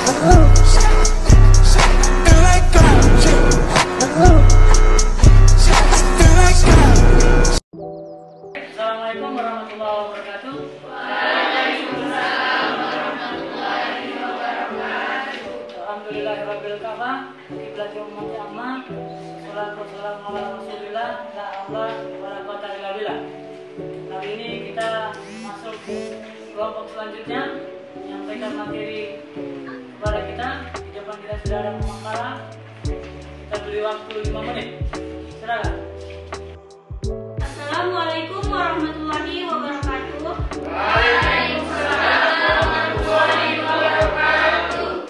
Assalamualaikum warahmatullahi wabarakatuh. Waalaikumsalam warahmatullahi wabarakatuh. Alhamdulillahirabbil ka'bah, qiblatul mu'tamah, sholatu wassalamu ala Rasulillah, la haula wala quwwata illa billah. Hari ini kita masuk kelompok selanjutnya, menyampaikan materi kepada kita. Di depan kita sudah ada pemakaran. Kita beri waktu 5 menit. Silakan. Assalamualaikum warahmatullahi wabarakatuh. Waalaikumsalam warahmatullahi wabarakatuh.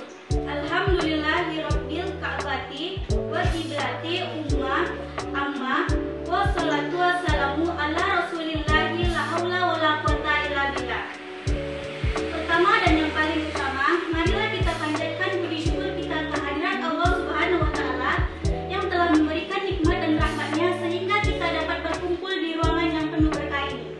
Alhamdulillahirabbil ka'bati wa qiblati ummah amma wa sholatu wassalamu ala Rasulillahi la haula wala quwwata illa billah. Pertama dan yang paling utama, marilah kita panjatkan puji syukur kita kehadirat Allah Subhanahu wa taala yang telah memberikan nikmat dan rahmat-Nya sehingga kita dapat berkumpul di ruangan yang penuh berkah ini.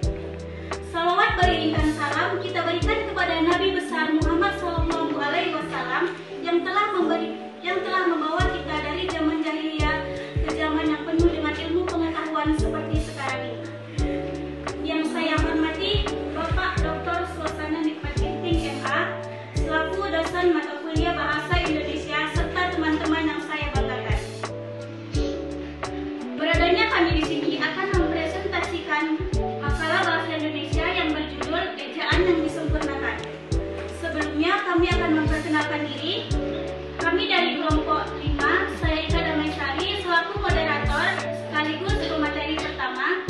Salawat beriringan salam kita berikan kepada Nabi besar Muhammad sallallahu alaihi wasallam yang telah membawa kita dari zaman jahiliyah ke zaman yang penuh dengan ilmu pengetahuan seperti sekarang ini. Yang saya hormati Bapak Dr. Suasana Nikmat Ginting MA selaku dosen mata kuliah Bahasa Indonesia serta teman-teman yang saya banggakan. Beradanya kami di sini akan mempresentasikan makalah bahasa Indonesia yang berjudul Ejaan yang Disempurnakan. Sebelumnya kami akan memperkenalkan diri. Kami dari kelompok 5, saya Ika Damaisari selaku moderator sekaligus pemateri pertama.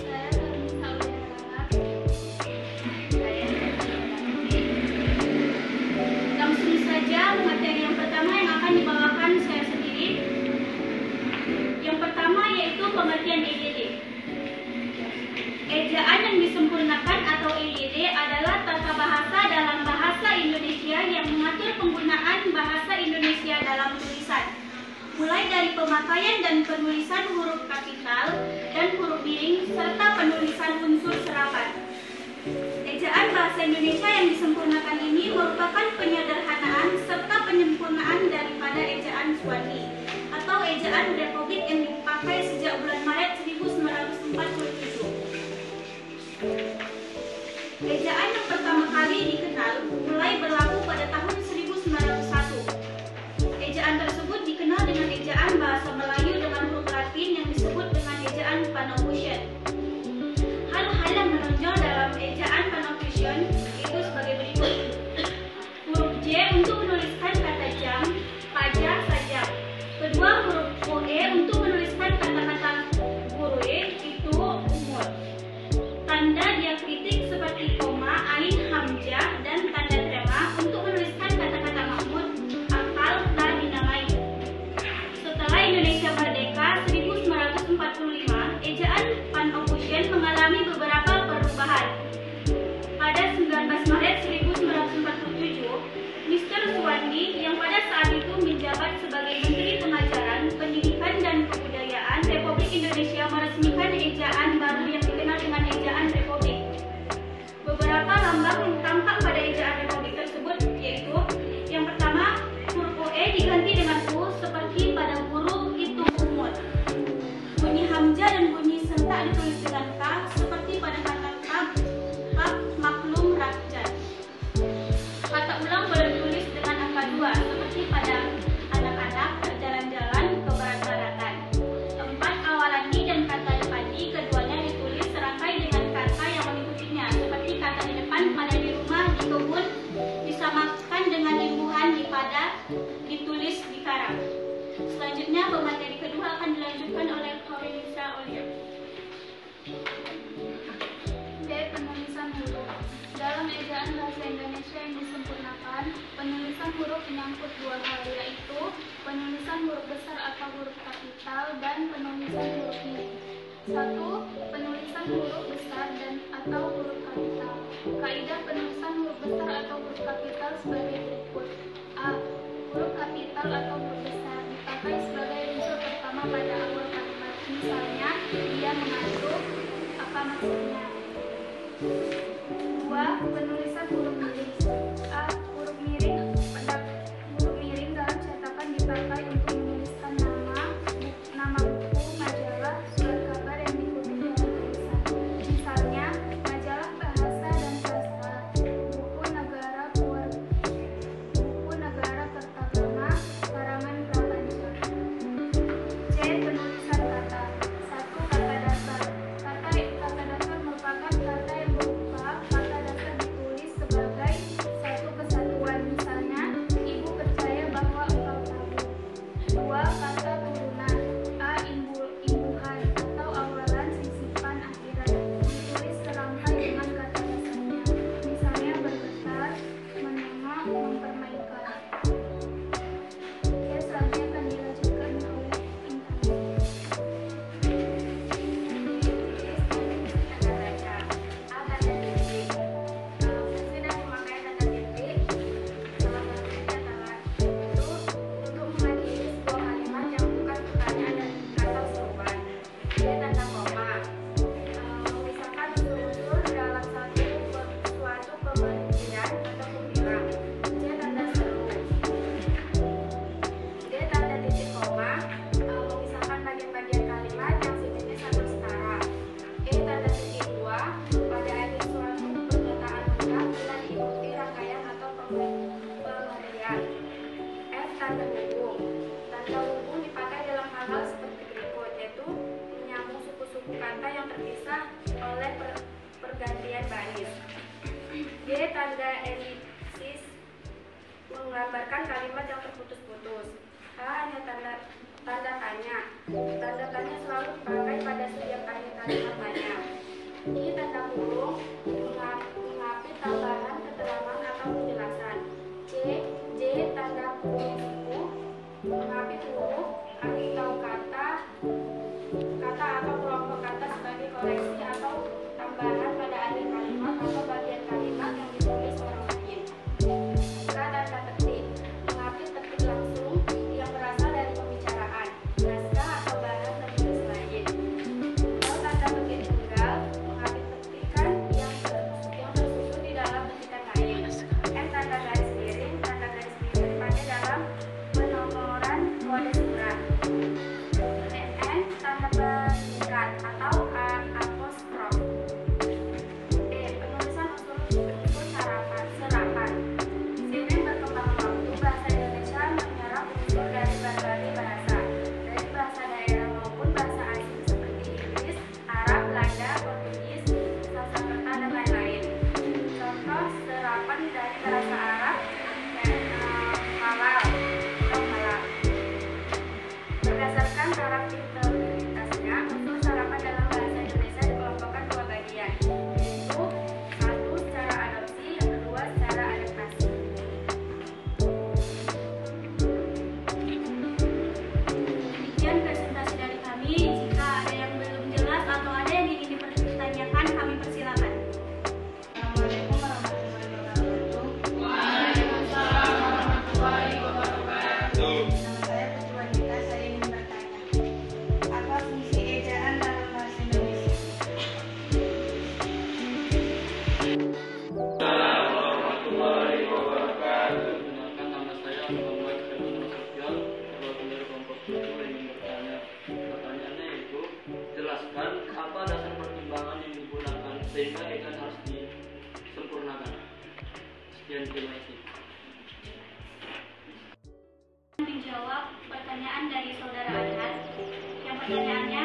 Saya Nisa Udiarala. Langsung saja materi yang pertama yang akan dibawakan saya sendiri. Yang pertama yaitu pengertian EYD. Ejaan yang disempurnakan atau EYD adalah tata bahasa dalam bahasa Indonesia yang mengatur penggunaan bahasa Indonesia dalam tulisan, mulai dari pemakaian dan penulisan huruf kapital dan huruf miring serta penulisan unsur serapan. Ejaan bahasa Indonesia yang disempurnakan ini merupakan penyederhanaan serta penyempurnaan daripada ejaan Swahili atau ejaan Republik yang dipakai sejak bulan Maret 1947. Ejaan yang pertama kali dikenal mulai berlaku pada tahun 1901. Ejaan tersebut dikenal dengan ejaan bahasa Melayu dengan huruf Latin yang disebut dengan ejaan Panopticon. Hal-hal yang menonjol dalam ejaan Panopticon itu sebagai berikut. Huruf J untuk menuliskan kata jam, paja, saja. Kedua, huruf OE untuk menuliskan kata-kata gurue, itu umur. Tanda diakritik seperti koma, ain, hamzah, dan tanda trema untuk menuliskan kata-kata Mahmud, akal, dan dinamai. Setelah Indonesia merdeka 1945, ejaan Panopticon mengalami beberapa perubahan. Pada 19 Maret 1947, Mr. Suwandi yang pada saat itu menjabat sebagai Menteri Pengajaran, Pendidikan, dan Kebudayaan Republik Indonesia meresmikan ejaan baru yang dikenal dengan ejaan Republik. Beberapa lambang yang tampak pada ejaan Republik tersebut yaitu yang pertama, huruf OE diganti dengan U seperti pada huruf hitung umur. Bunyi hamzah dan bunyi sentak ditulis dengan K seperti pada kata kab, maklum, rakyat. Kata ulang boleh ditulis dengan angka 2 seperti pada anak-anak, berjalan-jalan, ke barat-baratan. 4, awalan di dan kata depan di keduanya ditulis serangkai dengan kata yang mengikutinya seperti kata di depan pada di rumah, di kebun, disamakan dengan imbuhan di pada, ditulis di karang. Selanjutnya pemateri kedua akan dilanjutkan oleh Khawilisa Aulia. D. Penulisan huruf. Dalam ejaan bahasa Indonesia yang disempurnakan, penulisan huruf menyangkut dua hal, yaitu penulisan huruf besar atau huruf kapital dan penulisan huruf miring. 1. Penulisan huruf besar dan atau huruf kapital. Kaidah penulisan huruf besar atau huruf kapital sebagai berikut. A. Huruf kapital atau huruf besar dipakai sebagai unsur pertama pada awal kalimat. Misalnya, dia mengandung, apa maksudnya? 2. Penulisan huruf miring. A. Huruf miring tulis. Y. Tanda elipsis menggambarkan kalimat yang terputus-putus. H. Hanya tanda tanya. Tanda tanya selalu dipakai pada setiap akhir kalimat tanya. I. Tanda kurung mengapit tambahan keterangan atau penjelasan. J. Tanda kurung suku mengapit huruf atau kata atau kelompok kata sebagai koreksi atau tambahan pada akhir kalimat atau bagian kalimat yang ditulis orang lain. K. Tanda petik mengapit petik langsung yang berasal dari pembicaraan, naskah atau bahan tertulis lain. L. Tanda petik tunggal mengapit petikan yang tersusun di dalam petikan lain. M. Tanda garis miring dipakai dalam penomoran kode surat. N. Tanda pengikat atau apostrof. D. Penulisan unsur serapan. Seiring berkembangnya waktu, bahasa Indonesia menyerap unsur dari berbagai bahasa, dari bahasa daerah maupun bahasa asing seperti Inggris, Arab, Belanda, Portugis, Sanskerta, dan lain-lain. Contoh serapan dari bahasa Arab halal atau halal. Berdasarkan taraf integritasnya, unsur serapan dalam bahasa Indonesia dikelompokkan dua bagian, yaitu satu secara adopsi, yang kedua secara adaptasi. Demikian presentasi dari kami. Jika ada yang belum jelas atau ada yang ingin dipertanyakan, kami persilakan. Assalamualaikum warahmatullahi wabarakatuh. Nama saya Putri Wanita. Saya ingin bertanya, apa fungsi ejaan dalam bahasa Indonesia? Perkenalkan, nama saya Muhammad Khairul Sosial, Ketua Pendiri Kelompok 7 ingin bertanya. Pertanyaannya yaitu, jelaskan apa dasar pertimbangan yang digunakan sehingga ejaan harus disempurnakan. Sekian, terima kasih. Menjawab pertanyaan dari saudara Adhan. Yang pertanyaannya,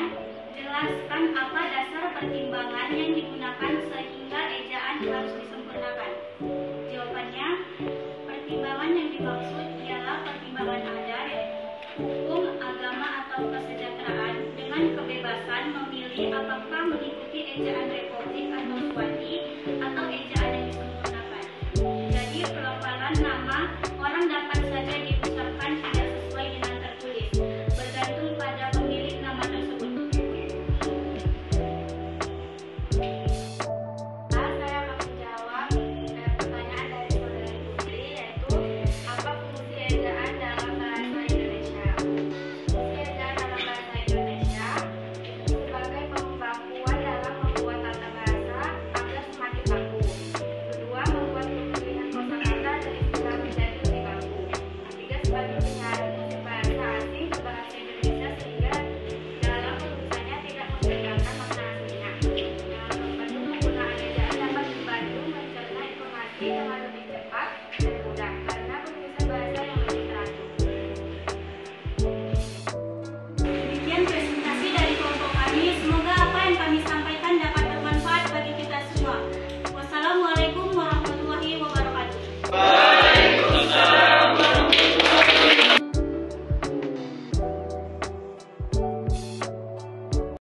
jelaskan apa dasar pertimbangan yang digunakan sehingga ejaan harus disempurnakan. Jawabannya, pertimbangan yang dimaksud ialah pertimbangan adat, hukum, agama atau kesejahteraan dengan kebebasan memilih apakah mengikuti ejaan republik atau swati atau ejaan yang disempurnakan. Jadi pelafalan nama